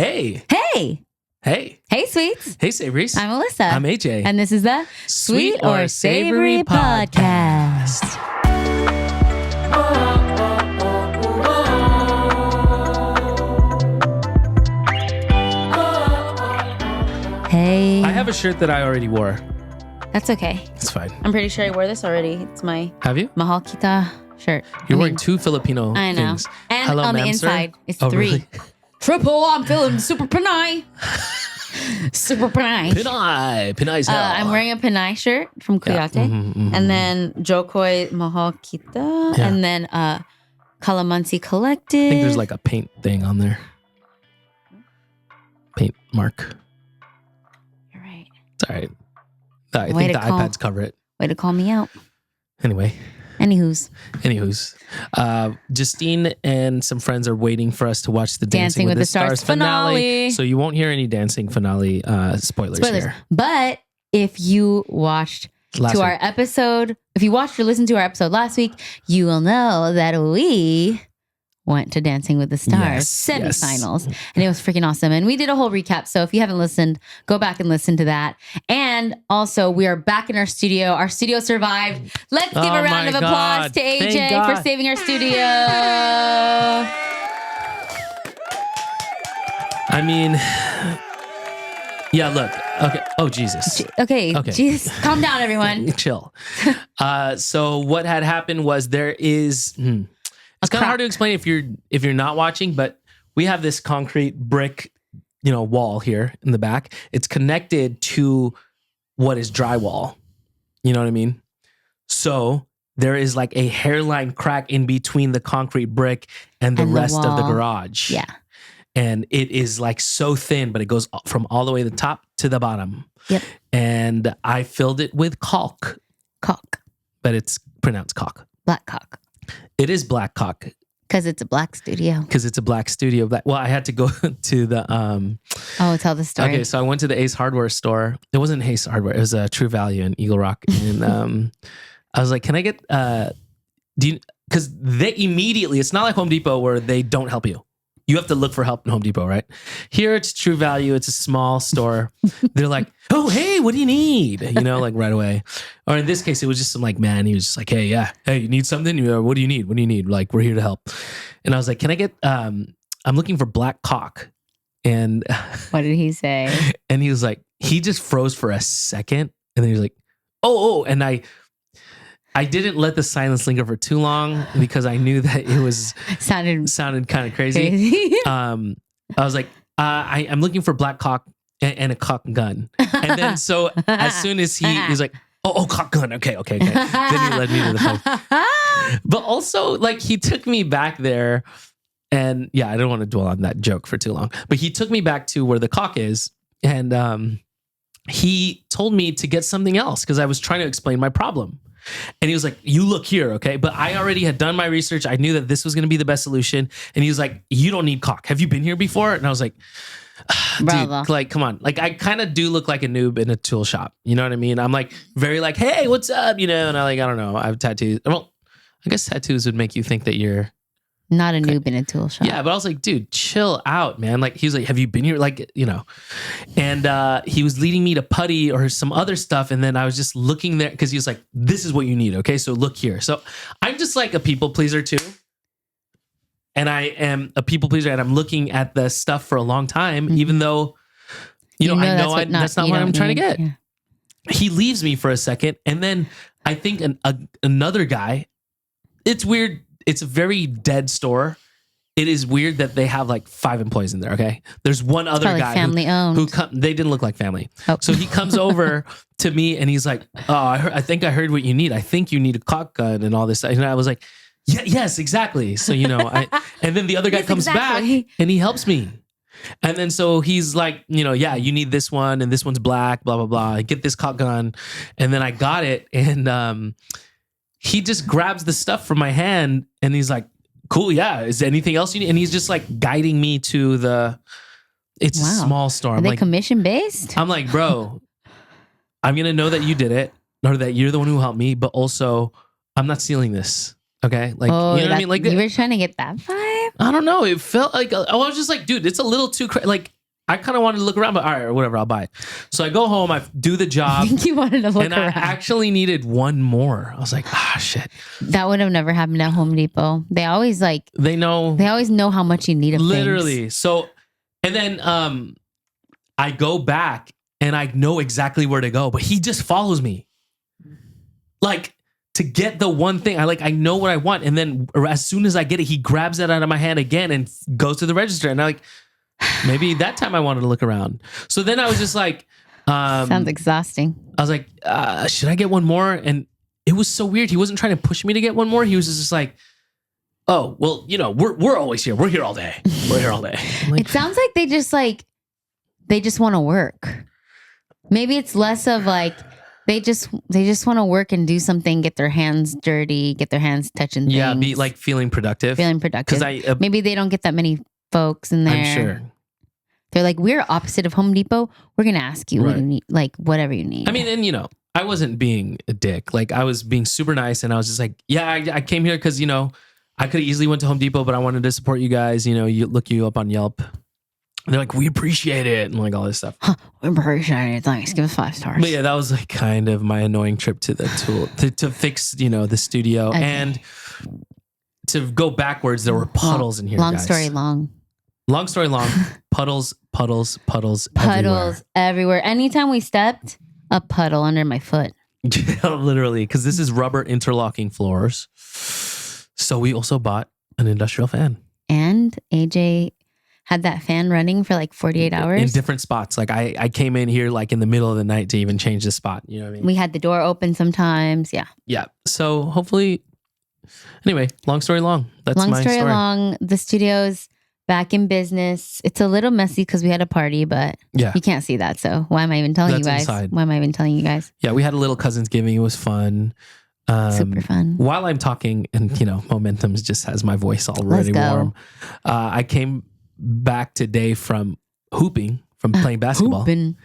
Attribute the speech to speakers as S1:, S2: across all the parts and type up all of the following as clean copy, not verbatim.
S1: Hey.
S2: Hey.
S1: Hey.
S2: Hey, sweets.
S1: Hey, Savories.
S2: I'm Alyssa.
S1: I'm AJ.
S2: And this is the Sweet or Savory Podcast. Hey.
S1: I have a shirt that I already wore.
S2: That's okay.
S1: It's fine.
S2: I'm pretty sure I wore this already. It's my
S1: Have you?
S2: Mahal Kita shirt.
S1: You're wearing two Filipino
S2: I know.
S1: things.
S2: And
S1: Hello,
S2: on the
S1: ma'am, sir?
S2: inside, it's
S1: Oh,
S2: 3.
S1: really?
S2: Triple, I'm feeling super Pinay. Super Pinay.
S1: Pinay's hell.
S2: I'm wearing a Pinay shirt from Kuyate. And then Jokoi Mahal Kita.
S1: Yeah.
S2: And then Calamansi Collective.
S1: I think there's like a paint thing on there. Paint mark.
S2: You're right.
S1: It's all right. I
S2: Way
S1: think the
S2: to call-
S1: iPads cover it.
S2: Way to call me out.
S1: Anyway.
S2: Anywho's.
S1: Justine and some friends are waiting for us to watch the
S2: Dancing with the Stars finale.
S1: So you won't hear any dancing finale spoilers here.
S2: But if you watched
S1: Last
S2: to
S1: week.
S2: our episode, if you watched or listened to our episode last week, you will know that we went to Dancing with the Stars semifinals, and it was freaking awesome. And we did a whole recap. So if you haven't listened, go back and listen to that. And also, we are back in our studio. Our studio survived. Let's give a round of applause to
S1: Thank
S2: AJ
S1: God.
S2: for saving our studio.
S1: I mean, yeah, look. Okay. Oh, Jesus.
S2: Okay,
S1: Okay.
S2: Jesus, calm down, everyone.
S1: Chill. So what had happened was there is... It's kind of hard to explain if you're not watching, but we have this concrete brick, wall here in the back. It's connected to what is drywall. You know what I mean? So there is like a hairline crack in between the concrete brick and the rest of the
S2: wall.
S1: garage.
S2: Yeah.
S1: And it is like so thin, but it goes from all the way to the top to the bottom.
S2: Yep.
S1: And I filled it with caulk,
S2: Caulk.
S1: but it's pronounced caulk.
S2: Black Caulk.
S1: It is black caulk.
S2: Because it's a black studio.
S1: Because it's a black studio. Well, I had to go to the...
S2: Oh, tell the story.
S1: Okay, so I went to the Ace Hardware store. It wasn't Ace Hardware. It was a True Value in Eagle Rock. And I was like, can I get... Because they immediately... It's not like Home Depot where they don't help you. You have to look for help in Home Depot, right? Here, it's True Value. It's a small store. They're like, oh, hey, what do you need? Like right away. Or in this case, it was just some man. He was just like, hey, you need something? What do you need? What do you need? Like, we're here to help. And I was like, can I get, I'm looking for black caulk. And
S2: What did he say?
S1: and he was like, he just froze for a second. And then he was like, oh. And I didn't let the silence linger for too long because I knew that it was sounded kind of crazy. I was like, I'm looking for black caulk and a caulk gun. And then so as soon as he was like, oh, caulk gun. Okay. Then he led me to the phone. But also he took me back there and I don't want to dwell on that joke for too long, but he took me back to where the caulk is. And he told me to get something else because I was trying to explain my problem. And he was like, you look here, okay? But I already had done my research. I knew that this was going to be the best solution. And he was like, you don't need caulk. Have you been here before? And I was like, dude, come on. I kind of do look like a noob in a tool shop. You know what I mean? I'm very hey, what's up? And I don't know. I have tattoos. Well, I guess tattoos would make you think that you're
S2: not a noob in a tool shop.
S1: Yeah, but I was like, dude, chill out, man. He was like, have you been here? And he was leading me to putty or some other stuff. And then I was just looking there because he was like, this is what you need. Okay, so look here. So I'm just like a people pleaser too. And I am a people pleaser and I'm looking at the stuff for a long time, even though, that's not what I'm trying to get. Yeah. He leaves me for a second. And then I think another guy, it's weird. It's a very dead store. It is weird that they have 5 employees in there. Okay, there's one other guy
S2: family owned.
S1: They didn't look like family.
S2: Oh.
S1: So he comes over to me and he's like, "Oh, I think I heard what you need. I think you need a caulk gun and all this." And I was like, yes, exactly. So and then the other guy comes back and he helps me. And then so he's like, you need this one and this one's black, blah blah blah. I get this caulk gun, and then I got it and he just grabs the stuff from my hand and he's like, cool, yeah. Is there anything else you need? And he's just guiding me to it's a small store.
S2: Are they commission based?
S1: I'm like, bro, I'm going to know that you did it or that you're the one who helped me, but also I'm not stealing this. Okay. You know what I mean?
S2: You were trying to get that vibe?
S1: I don't know. It felt like, I was just like, dude, it's a little too crazy. Like, I kind of wanted to look around, but all right, whatever, I'll buy it. So I go home, I do the job.
S2: I think you wanted to look around.
S1: And I actually needed one more. I was like, shit.
S2: That would have never happened at Home Depot. They always they always know how much you need of
S1: literally.
S2: things.
S1: So, and then I go back and I know exactly where to go, but he just follows me. Like, to get the one thing, I know what I want. And then as soon as I get it, he grabs it out of my hand again and goes to the register. And I'm like, maybe that time I wanted to look around. So then I was just like,
S2: sounds exhausting.
S1: I was like, should I get one more? And it was so weird. He wasn't trying to push me to get one more. He was just like, oh, well, we're always here. We're here all day. We're here all day. Like,
S2: it sounds like they just want to work. Maybe it's less of like, they just want to work and do something, get their hands dirty, get their hands touching things.
S1: Yeah, be like feeling productive.
S2: Because maybe they don't get that many folks in there.
S1: I'm sure.
S2: They're like, we're opposite of Home Depot. We're going to ask you what you need, like whatever you need.
S1: I mean, and I wasn't being a dick. Like, I was being super nice, and I was just like, yeah, I came here because, I could have easily went to Home Depot, but I wanted to support you guys. You look you up on Yelp. And they're like, we appreciate it, and like all this stuff.
S2: We appreciate it. Thanks. Give us 5 stars.
S1: But yeah, that was like kind of my annoying trip to the tool to fix, the studio. Okay. And to go backwards, there were puddles in here.
S2: Long story long.
S1: Long story long. Puddles
S2: everywhere. Anytime we stepped, a puddle under my foot.
S1: Literally, because this is rubber interlocking floors. So we also bought an industrial fan.
S2: And AJ had that fan running for like 48 hours.
S1: In different spots. Like I came in here like in the middle of the night to even change the spot. You know what I mean?
S2: We had the door open sometimes. Yeah.
S1: Yeah. So hopefully, anyway, long story long. That's my story.
S2: Long. The studio's back in business. It's a little messy because we had a party, but you can't see that. So why am I even telling you guys?
S1: Inside.
S2: Why am I even telling you guys?
S1: Yeah, we had a little Cousinsgiving. It was fun.
S2: Super fun.
S1: While I'm talking, and momentum just has my voice already warm. I came back today from hooping, from playing basketball.
S2: Hooping.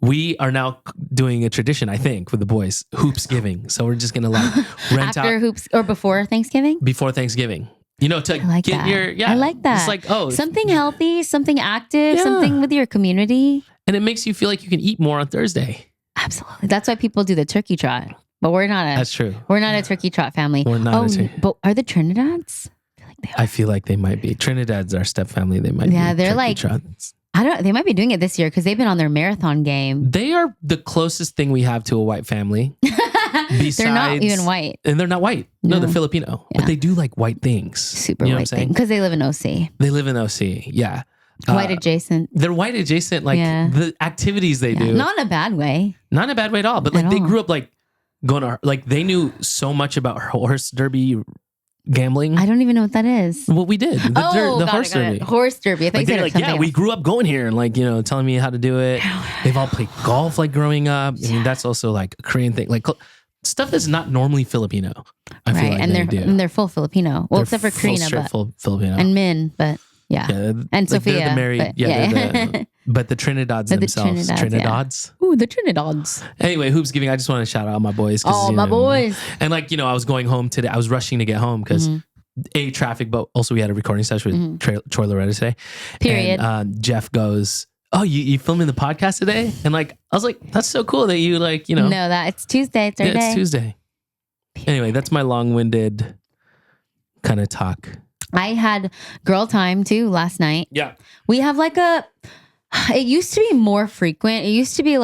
S1: We are now doing a tradition, I think, with the boys, Hoopsgiving. So we're just gonna rent
S2: after out hoops or before Thanksgiving.
S1: Before Thanksgiving, to
S2: like
S1: get
S2: that. I like that.
S1: It's like
S2: something healthy, something active, something with your community,
S1: and it makes you feel like you can eat more on Thursday.
S2: Absolutely, that's why people do the turkey trot. But we're not
S1: That's true.
S2: We're not a turkey trot family.
S1: We're not.
S2: But are the Trinidads?
S1: I feel like they might be. Trinidad's our step family. They might be.
S2: Yeah, they're like
S1: trots.
S2: They might be doing it this year because they've been on their marathon game.
S1: They are the closest thing we have to a white family.
S2: They're not even white.
S1: And they're not white. No, they're Filipino. Yeah. But they do like white things.
S2: Super white things. Because they live in OC.
S1: They live in OC, yeah.
S2: White adjacent.
S1: They're white adjacent, the activities they do.
S2: Not in a bad way.
S1: Not in a bad way at all. But they grew up going to, they knew so much about horse derby gambling.
S2: I don't even know what that is.
S1: Well, we did. The horse derby.
S2: Horse derby. I think
S1: they're like, yeah, we grew up going here and telling me how to do it. They've all played golf growing up. I mean, that's also a Korean thing. Stuff that's not normally Filipino. I feel like
S2: and they're full Filipino. Well, except for Karina,
S1: full Filipino.
S2: And Min, but and Sophia.
S1: They're the married, but the Trinidadads themselves. Trinidads.
S2: Yeah. Ooh, the Trinidads.
S1: Anyway, Hoopsgiving. I just want to shout out my boys.
S2: My boys.
S1: And I was going home today. I was rushing to get home because traffic, but also we had a recording session with Troy Laureta today.
S2: Period.
S1: And Jeff goes, oh, you filming the podcast today? And I was like, that's so cool that you
S2: No, that it's Tuesday. It's our day.
S1: It's Tuesday. Anyway, that's my long-winded kind of talk.
S2: I had girl time too last night.
S1: Yeah.
S2: We have it used to be more frequent. It used to be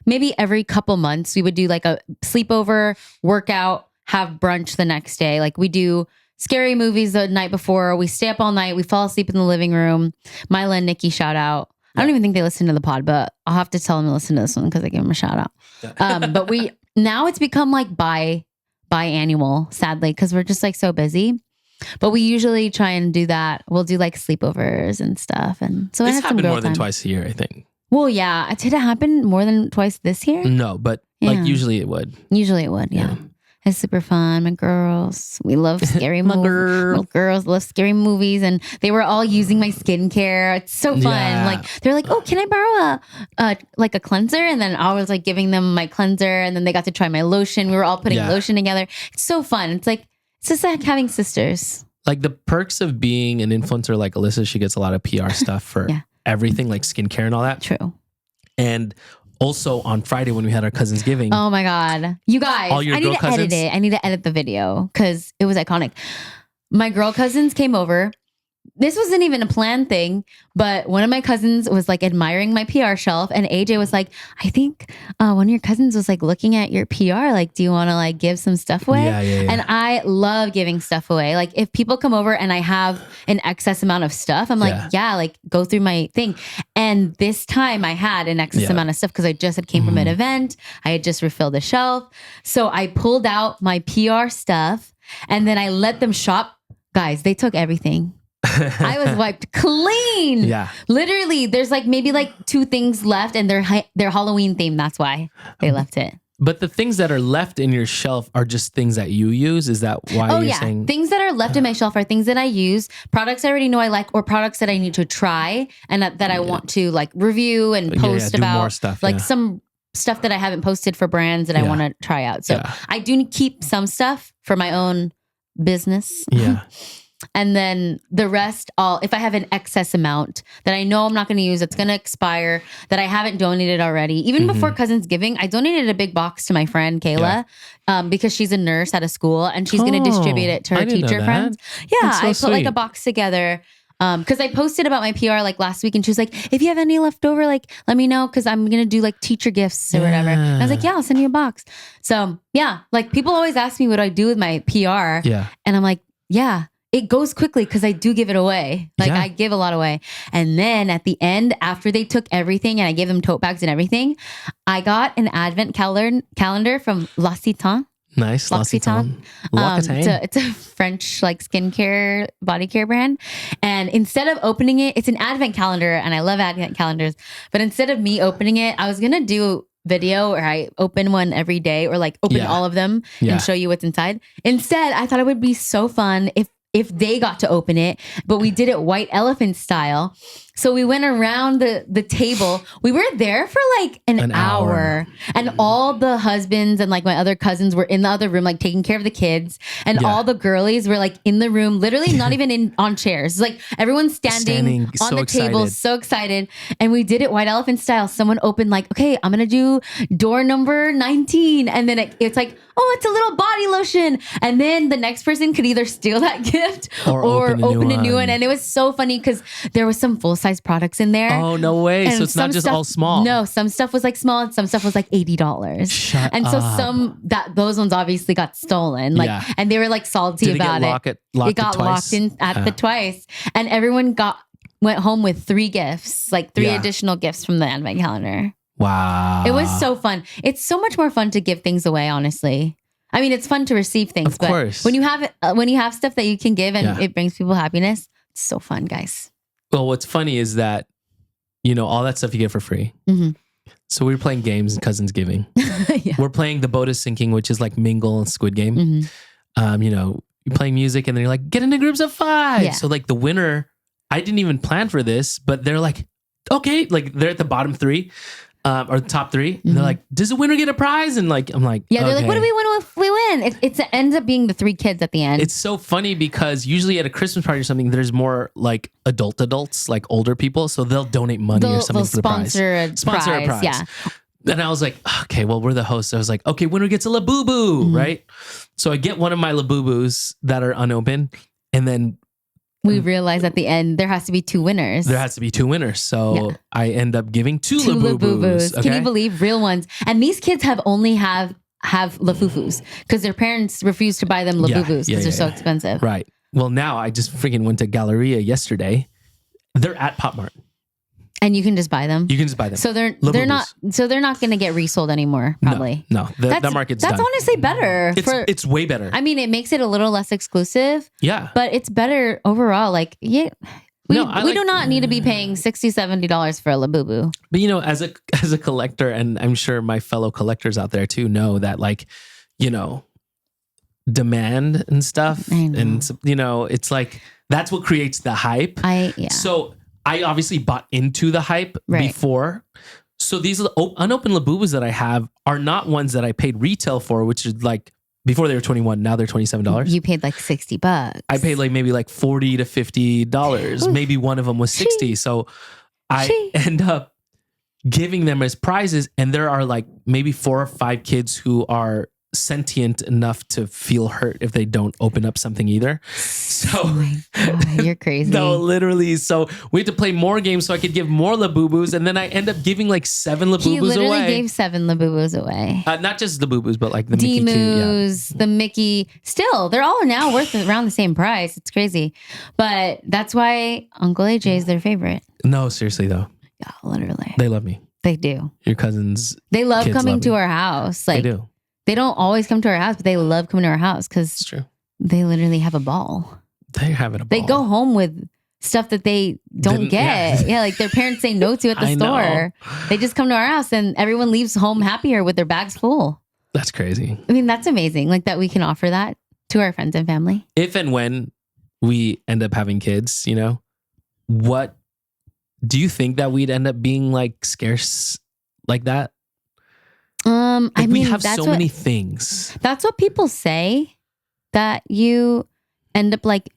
S2: maybe every couple months we would do a sleepover, workout, have brunch the next day. We do scary movies the night before. We stay up all night. We fall asleep in the living room. Mila and Nikki, shout out. I don't even think they listen to the pod, but I'll have to tell them to listen to this one because I gave them a shout out. Yeah. But now it's become biannual, sadly, because we're just so busy. But we usually try and do that. We'll do sleepovers and stuff. And so
S1: it's happened more than twice a year, I think.
S2: Well, yeah. Did it happen more than twice this year?
S1: No, but usually it would.
S2: Usually it would, yeah. It's super fun. My girls, we love scary movies. My girls love scary movies. And they were all using my skincare. It's so fun.
S1: Yeah.
S2: They're like, oh, can I borrow a cleanser? And then I was giving them my cleanser. And then they got to try my lotion. We were all putting lotion together. It's so fun. It's just like having sisters.
S1: like the perks of being an influencer like Alyssa, she gets a lot of PR stuff for everything like skincare and all that.
S2: True.
S1: And also on Friday when we had our Cousinsgiving.
S2: Oh my God. You guys,
S1: all your
S2: I need to edit it. I need to edit the video because it was iconic. My girl cousins came over. This wasn't even a planned thing, but one of my cousins was like admiring my PR shelf, and AJ was like, I think one of your cousins was like looking at your PR. Like, do you want to like give some stuff away?
S1: Yeah.
S2: And I love giving stuff away. Like if people come over and I have an excess amount of stuff, I'm like, like go through my thing. And this time I had an excess amount of stuff because I just had came from an event. I had just refilled the shelf. So I pulled out my PR stuff and then I let them shop. Guys, they took everything. I was wiped clean.
S1: Yeah.
S2: Literally, there's like maybe like 2 things left and they're Halloween themed. That's why they left it.
S1: But the things that are left in your shelf are just things that you use. Is that why you're saying?
S2: Things that are left in my shelf are things that I use, products I already know I like, or products that I need to try and that I want to like review and post about.
S1: More stuff,
S2: like some stuff that I haven't posted for brands that I want to try out. So I do keep some stuff for my own business.
S1: Yeah.
S2: And then the rest, if I have an excess amount that I know I'm not going to use, it's going to expire, that I haven't donated already. Even before Cousinsgiving, I donated a big box to my friend Kayla because she's a nurse at a school and she's going to distribute it to her teacher friends. Yeah, I put like a box together because I posted about my PR like last week and she was like, if you have any left over, like let me know because I'm going to do like teacher gifts or whatever. And I was like, yeah, I'll send you a box. So yeah, like people always ask me what I do with my PR.
S1: Yeah.
S2: And I'm like, yeah. It goes quickly because I do give it away. Like I give a lot away. And then at the end, after they took everything and I gave them tote bags and everything, I got an advent calendar from L'Occitane.
S1: Nice. L'Occitane.
S2: It's a French like skincare, body care brand. And instead of opening it, it's an advent calendar and I love advent calendars. But instead of me opening it, I was going to do video where I open one every day or like open all of them and show you what's inside. Instead, I thought it would be so fun if they got to open it, but we did it white elephant style. So we went around the table. We were there for like an hour. And all the husbands and like my other cousins were in the other room, like taking care of the kids. And all the girlies were like in the room, literally not even on chairs. Like everyone's standing on the table, so excited. And we did it white elephant style. Someone opened like, okay, I'm going to do door number 19. And then it's like, oh, it's a little body lotion. And then the next person could either steal that gift or open a new one. And it was so funny because there was some full-size products in there.
S1: Oh, no way. And so it's not just all small.
S2: No, some stuff was like small and some stuff was like $80.
S1: Shut
S2: and
S1: up.
S2: So those ones obviously got stolen. Like, and they were like salty about it. It got locked in at the twice. And everyone went home with 3 gifts, like 3 additional gifts from the advent calendar.
S1: Wow.
S2: It was so fun. It's so much more fun to give things away, honestly. I mean, it's fun to receive things,
S1: of course.
S2: When you have stuff that you can give and it brings people happiness, it's so fun, guys.
S1: Well, what's funny is that, all that stuff you get for free. Mm-hmm. So we were playing games in Cousinsgiving. We're playing the boat is sinking, which is like Mingle and Squid Game. Mm-hmm. You're playing music and then you're like, get into groups of 5. Yeah. So like the winner, I didn't even plan for this, but they're like, okay, like they're at the bottom 3. Or the top 3. Mm-hmm. They're like, does the winner get a prize? And like, I'm like,
S2: they're like, what do we win if we win? It ends up being the 3 kids at the end.
S1: It's so funny because usually at a Christmas party or something, there's more like adults, like older people. So they'll donate money or something for the prize.
S2: Sponsor a prize. Yeah.
S1: And I was like, okay, well, we're the hosts. I was like, okay, winner gets a LabuBoo, right? So I get one of my LabuBoos that are unopened. And then
S2: we realize at the end there has to be 2 winners.
S1: There has to be 2 winners. So I end up giving 2 LabuBoos. Okay?
S2: Can you believe? Real ones. And these kids have LaFufus because their parents refuse to buy them LabuBoos because they're so expensive.
S1: Right. Well, now I just freaking went to Galleria yesterday. They're at Pop Mart.
S2: And you can just buy them.
S1: You can just buy them.
S2: So they're not going to get resold anymore. Probably.
S1: No. That market's done.
S2: That's honestly better.
S1: It's way better.
S2: I mean, it makes it a little less exclusive.
S1: Yeah.
S2: But it's better overall. Like, we do not need to be paying $60, $70 for a LabuBoo.
S1: But as a collector, and I'm sure my fellow collectors out there too know that, like, demand and stuff, and it's like that's what creates the hype. So I obviously bought into the hype before. So these unopened LabuBoos that I have are not ones that I paid retail for, which is like Before they were $21, now they're $27.
S2: You paid like $60.
S1: I paid like maybe like $40 to $50. Maybe one of them was $60. So I end up giving them as prizes, and there are like maybe 4 or 5 kids who are sentient enough to feel hurt if they don't open up something either. So
S2: oh my God, you're crazy.
S1: No, literally. So we had to play more games so I could give more LabuBoos, and then I end up giving like 7 LabuBoos away.
S2: He literally gave 7 LabuBoos away.
S1: Not just LabuBoos, but like the Mickey
S2: Demus, the Mickey. Still, they're all now worth around the same price. It's crazy, but that's why Uncle AJ is their favorite.
S1: No, seriously though.
S2: Yeah, literally.
S1: They love me.
S2: They do.
S1: Your cousins.
S2: They love coming to our house. Like
S1: they do.
S2: They don't always come to our house, but they love coming to our house because
S1: it's true.
S2: They literally have a ball.
S1: They're having a ball.
S2: They go home with stuff that they don't get. Yeah, like their parents say no to at the store. They just come to our house and everyone leaves home happier with their bags full.
S1: That's crazy.
S2: I mean, that's amazing. Like that we can offer that to our friends and family.
S1: If and when we end up having kids, you know, what do you think that we'd end up being like scarce like that? Like I mean, we have so many things.
S2: That's what people say, that you end up like,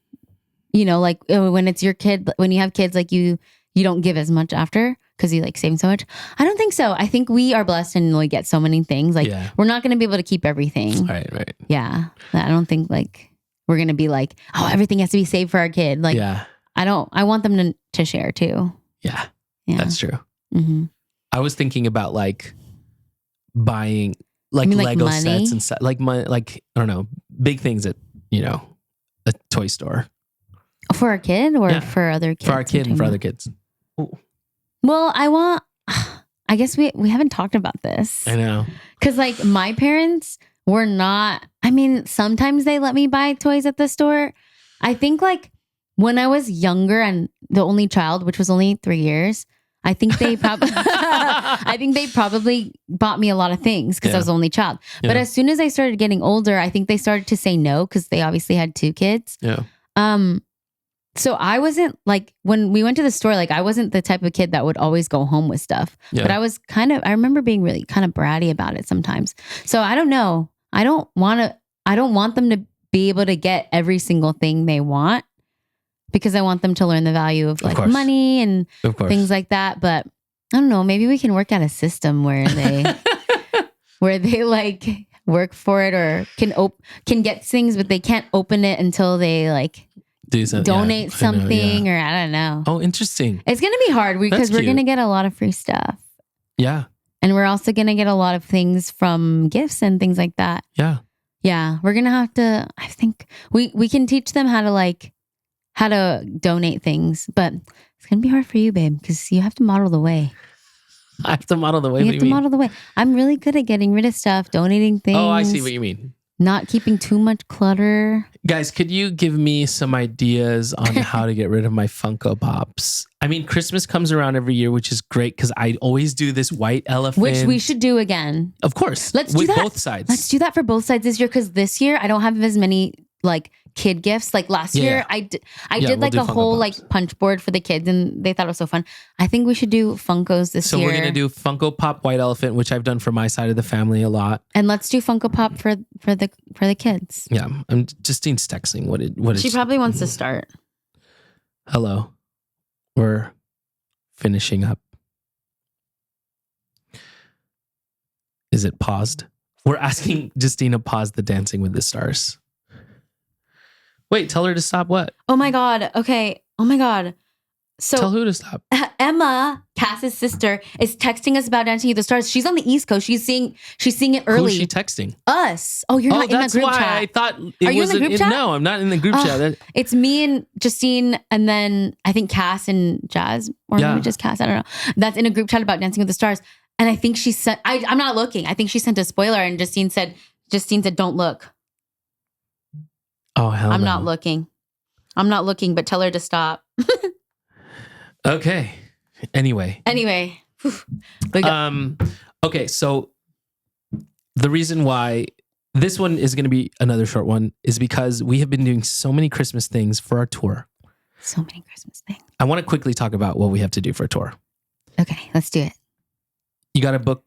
S2: you know, like when it's your kid, when you have kids, like you don't give as much after because you like save so much. I don't think so. I think we are blessed and we get so many things. Like we're not going to be able to keep everything.
S1: Right.
S2: Yeah. I don't think like we're going to be like, oh, everything has to be saved for our kid. Like, I want them to share too.
S1: Yeah. That's true.
S2: Mm-hmm.
S1: I was thinking about like buying like Lego sets and stuff, like I don't know, big things at, you know, a toy store.
S2: For our kid or for other kids?
S1: For our kid and for other kids. Ooh.
S2: Well, I guess we haven't talked about this.
S1: I know.
S2: Because like my parents were not, I mean, sometimes they let me buy toys at the store. I think like when I was younger and the only child, which was only 3 years, I think they probably bought me a lot of things because I was the only child. Yeah. But as soon as I started getting older, I think they started to say no because they obviously had 2 kids.
S1: Yeah.
S2: So I wasn't like, when we went to the store, like I wasn't the type of kid that would always go home with stuff. Yeah. But I was I remember being really kind of bratty about it sometimes. So I don't know. I don't want them to be able to get every single thing they want, because I want them to learn the value of like money and things like that. But I don't know, maybe we can work out a system where they like work for it or can get things, but they can't open it until they like donate something or I don't know.
S1: Oh, interesting.
S2: It's going to be hard because we're going to get a lot of free stuff.
S1: Yeah.
S2: And we're also going to get a lot of things from gifts and things like that.
S1: Yeah.
S2: Yeah. We're going to have to, I think we can teach them how to donate things, but it's going to be hard for you, babe, because you have to model the way.
S1: I have to model the way.
S2: You have to model the way. I'm really good at getting rid of stuff, donating things.
S1: Oh, I see what you mean.
S2: Not keeping too much clutter.
S1: Guys, could you give me some ideas on how to get rid of my Funko Pops? I mean, Christmas comes around every year, which is great because I always do this white elephant.
S2: Which we should do again.
S1: Of course.
S2: Let's do that.
S1: With both sides.
S2: Let's do that for both sides this year, because this year I don't have as many like kid gifts. Like last year I did like a whole like punch board for the kids and they thought it was so fun. I think we should do Funkos this year.
S1: So we're going to do Funko Pop White Elephant, which I've done for my side of the family a lot.
S2: And let's do Funko Pop for the kids.
S1: Yeah. Justine's texting. What is
S2: she probably wants to start.
S1: Hello. We're finishing up. Is it paused? We're asking Justine to pause the Dancing with the Stars. Wait, tell her to stop what?
S2: Oh my God. Okay. Oh my God. So
S1: tell who to stop.
S2: Emma, Cass's sister, is texting us about Dancing with the Stars. She's on the East Coast. She's seeing it early.
S1: Who's she texting?
S2: Us. Oh, you're not in the group chat.
S1: I thought it was in the group chat. No, I'm not in the group chat.
S2: It's me and Justine, and then I think Cass and Jazz, or maybe just Cass. I don't know. That's in a group chat about Dancing with the Stars. And I think she sent, I'm not looking. I think she sent a spoiler and Justine said, don't look.
S1: Oh, hell
S2: I'm not looking. I'm not looking, but tell her to stop.
S1: Okay. Anyway. Okay, so the reason why this one is going to be another short one is because we have been doing so many Christmas things for our tour.
S2: So many Christmas things.
S1: I want to quickly talk about what we have to do for a tour.
S2: Okay, let's do it.
S1: You got to book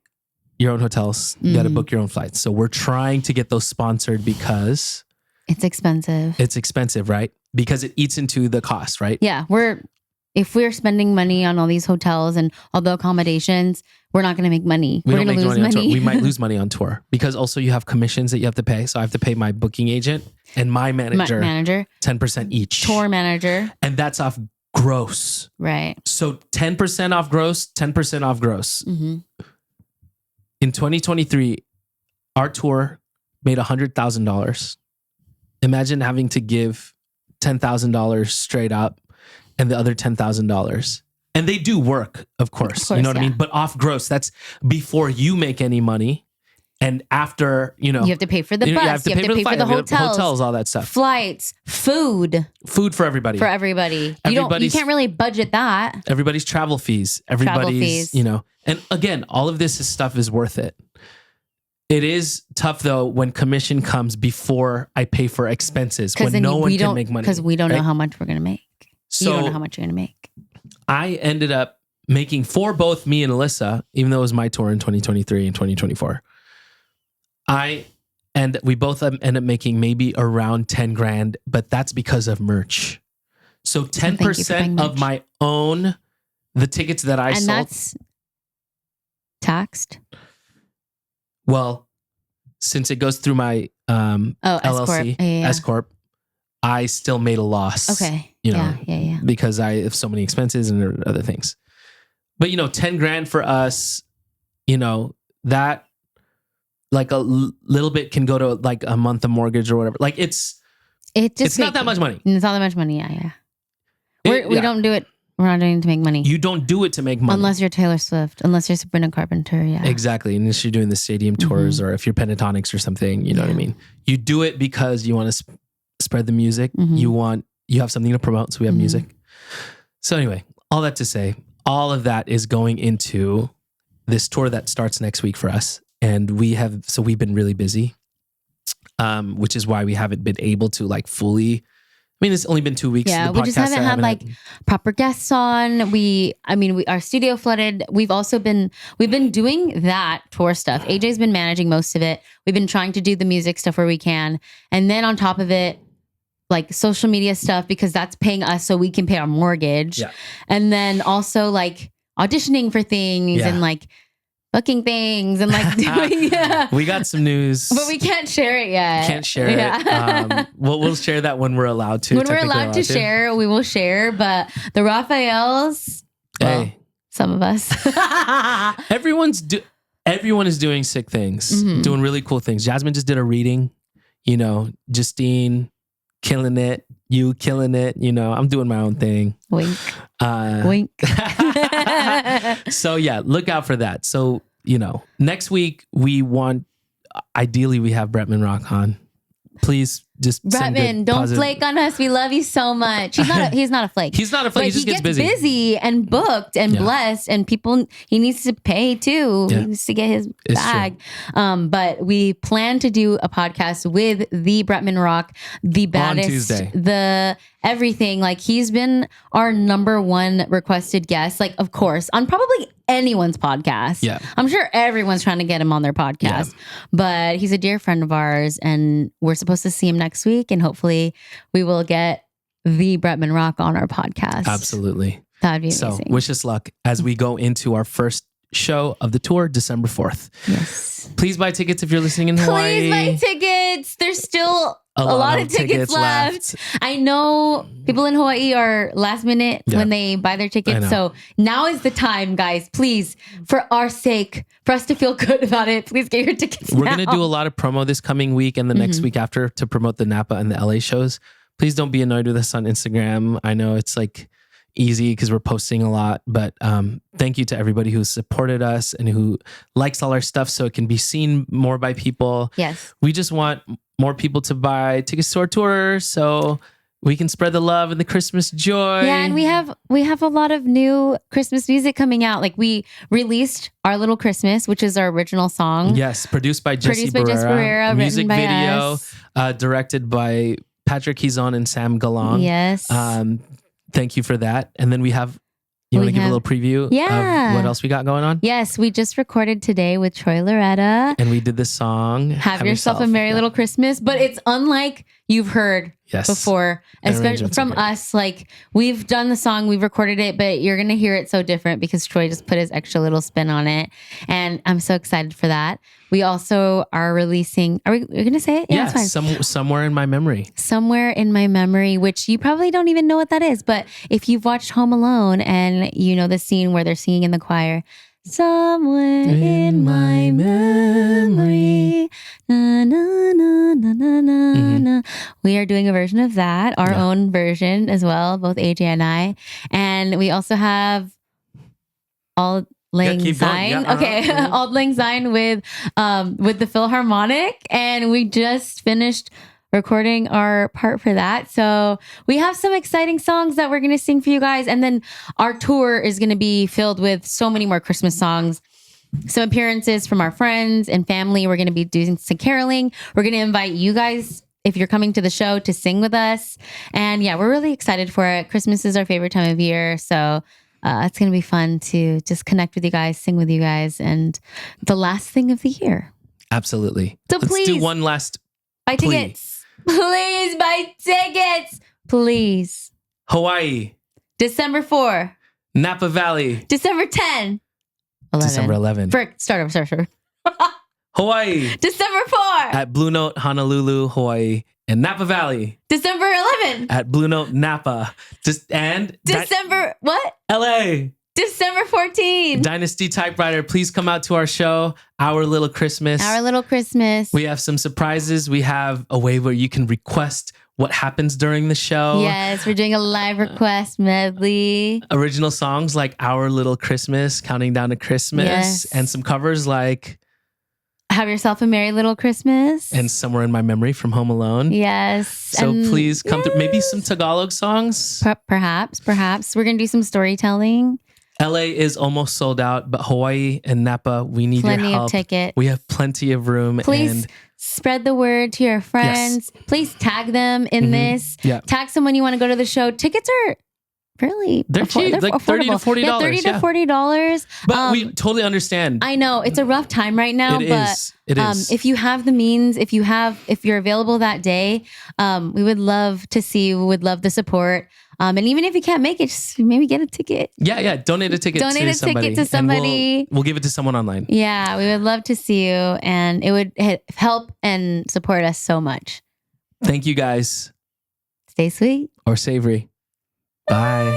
S1: your own hotels. You got to book your own flights. So we're trying to get those sponsored because
S2: it's expensive.
S1: It's expensive, right? Because it eats into the cost, right?
S2: Yeah. If we're spending money on all these hotels and all the accommodations, we're not going to make money. We're going to lose money.
S1: We might lose money on tour because also you have commissions that you have to pay. So I have to pay my booking agent and my manager 10% each.
S2: Tour manager.
S1: And that's off gross.
S2: Right.
S1: So 10% off gross, 10% off gross.
S2: Mm-hmm.
S1: In 2023, our tour made $100,000. Imagine having to give $10,000 straight up and the other $10,000. And they do work, of course. You know what I mean? But off gross, that's before you make any money. And after, you have
S2: to pay for the bus. You have to pay for the
S1: hotels, all that stuff.
S2: Flights, food.
S1: Food for everybody.
S2: For everybody. You can't really budget that.
S1: Everybody's travel fees. Everybody's, and again, all of this stuff is worth it. It is tough though when commission comes before I pay for expenses, when no one can make money.
S2: Because we don't know how much we're going to make.
S1: So
S2: you don't know how much you're going to make.
S1: I ended up making for both me and Alyssa, even though it was my tour in 2023 and 2024. We both end up making maybe around 10 grand, but that's because of merch. So 10% of my own, the tickets that I sold.
S2: And that's taxed?
S1: Well, since it goes through my LLC, S Corp, I still made a loss.
S2: Okay.
S1: Yeah. Because I have so many expenses and other things. But 10 grand for us, that like a little bit can go to like a month of mortgage or whatever. Like it's not that much money.
S2: It's not that much money. Yeah. We don't do it. We're not doing it to make money.
S1: You don't do it to make money.
S2: Unless you're Taylor Swift. Unless you're Sabrina Carpenter. Yeah.
S1: Exactly. Unless you're doing the stadium tours or if you're Pentatonics or something, you know what I mean? You do it because you want to spread the music. You have something to promote. So we have music. So anyway, all that to say, all of that is going into this tour that starts next week for us. And we've been really busy, which is why we haven't been able to like fully. I mean, it's only been 2 weeks.
S2: Yeah, we just haven't had like proper guests on. Our studio flooded. We've been doing that tour stuff. AJ's been managing most of it. We've been trying to do the music stuff where we can. And then on top of it, like social media stuff, because that's paying us so we can pay our mortgage. Yeah. And then also like auditioning for things and like booking things and like doing.
S1: We got some news,
S2: but we can't share it yet.
S1: Can't share it. We'll share that when we're allowed to.
S2: When we're allowed to share, we will share. But the Raphaels, some of us,
S1: everyone is doing sick things, doing really cool things. Jasmine just did a reading. Justine killing it. You killing it. I'm doing my own thing.
S2: Wink. Wink.
S1: So yeah, look out for that. So, next week we have Bretman Rock on. Please just
S2: Bretman, don't flake on us. We love you so much. He's not a flake.
S1: He's not a flake. He just gets busy
S2: and booked and blessed, and he needs to pay too. Yeah. He needs to get his bag. But we plan to do a podcast with the Bretman Rock, the baddest, on Tuesday. The everything. Like he's been our number one requested guest. Like, of course, on probably anyone's podcast. Yeah. I'm sure everyone's trying to get him on their podcast. Yeah. But he's a dear friend of ours, and we're supposed to see him next week, and hopefully we will get the Bretman Rock on our podcast.
S1: Absolutely.
S2: That'd be amazing.
S1: So wish us luck as we go into our first show of the tour, December 4th.
S2: Yes.
S1: Please buy tickets if you're listening in Hawaii.
S2: Please buy tickets. There's still a lot of tickets left. I know people in Hawaii are last minute when they buy their tickets. So now is the time, guys. Please, for our sake, for us to feel good about it, please get your tickets
S1: We're going to do a lot of promo this coming week and the next week after to promote the Napa and the LA shows. Please don't be annoyed with us on Instagram. I know it's like easy because we're posting a lot, but thank you to everybody who supported us and who likes all our stuff so it can be seen more by people.
S2: Yes.
S1: We just want more people to buy tickets to our tour so we can spread the love and the Christmas joy.
S2: Yeah, and we have a lot of new Christmas music coming out. Like we released Our Little Christmas, which is our original song.
S1: Yes, produced by Jesse Barrera, music video directed by Patrick Hizon and Sam Galang.
S2: Yes.
S1: Thank you for that. And then we have You want to give a little preview of what else we got going on?
S2: Yes, we just recorded today with Troy Laureta.
S1: And we did this song,
S2: Have Yourself a Merry Little Christmas. But it's unlike you've heard before, especially from us. Like, we've done the song, we've recorded it, but you're going to hear it so different because Troy just put his extra little spin on it. And I'm so excited for that. We also are releasing, are we going to say it?
S1: Yeah, it's fine. Somewhere in My Memory.
S2: Somewhere in My Memory, which you probably don't even know what that is. But if you've watched Home Alone and you know the scene where they're singing in the choir, somewhere in my memory, na, na, na, na, na, na, na. We are doing a version of that, our own version as well, both AJ and I. And we also have Auld Lang Syne. Auld Lang Syne with the Philharmonic, and we just finished recording our part for that. So we have some exciting songs that we're going to sing for you guys. And then our tour is going to be filled with so many more Christmas songs. Some appearances from our friends and family. We're going to be doing some caroling. We're going to invite you guys, if you're coming to the show, to sing with us. And yeah, we're really excited for it. Christmas is our favorite time of year. So it's going to be fun to just connect with you guys, sing with you guys, and the last thing of the year.
S1: Absolutely.
S2: So
S1: Let's do one last
S2: buy tickets. Please buy tickets. Please.
S1: Hawaii.
S2: December 4.
S1: Napa Valley.
S2: December 10. 11.
S1: December 11.
S2: Start over.
S1: Hawaii.
S2: December 4.
S1: At Blue Note, Honolulu, Hawaii. And Napa Valley.
S2: December 11.
S1: At Blue Note, Napa.
S2: December, what?
S1: LA.
S2: December 14.
S1: Dynasty Typewriter, please come out to our show, Our Little Christmas.
S2: Our Little Christmas.
S1: We have some surprises. We have a way where you can request what happens during the show.
S2: Yes, we're doing a live request medley.
S1: Original songs like Our Little Christmas, Counting Down to Christmas, and some covers like
S2: Have Yourself a Merry Little Christmas.
S1: And Somewhere in My Memory from Home Alone.
S2: Yes.
S1: So please come through. Maybe some Tagalog songs.
S2: Perhaps. We're going to do some storytelling.
S1: LA is almost sold out, but Hawaii and Napa, we need your help.
S2: Plenty of tickets.
S1: We have plenty of room.
S2: Please spread the word to your friends. Yes. Please tag them in this. Yeah. Tag someone you want to go to the show. Tickets are really
S1: they're cheap, like $30 to $40.
S2: Yeah, $30 to $40.
S1: But we totally understand.
S2: I know it's a rough time right now,
S1: It is.
S2: If you have the means, if you're available that day, we would love to see you. We would love the support. And even if you can't make it, just maybe get a ticket.
S1: Yeah. Donate a ticket to somebody. We'll give it to someone online.
S2: Yeah, we would love to see you, and it would help and support us so much.
S1: Thank you guys.
S2: Stay sweet
S1: or savory. Bye.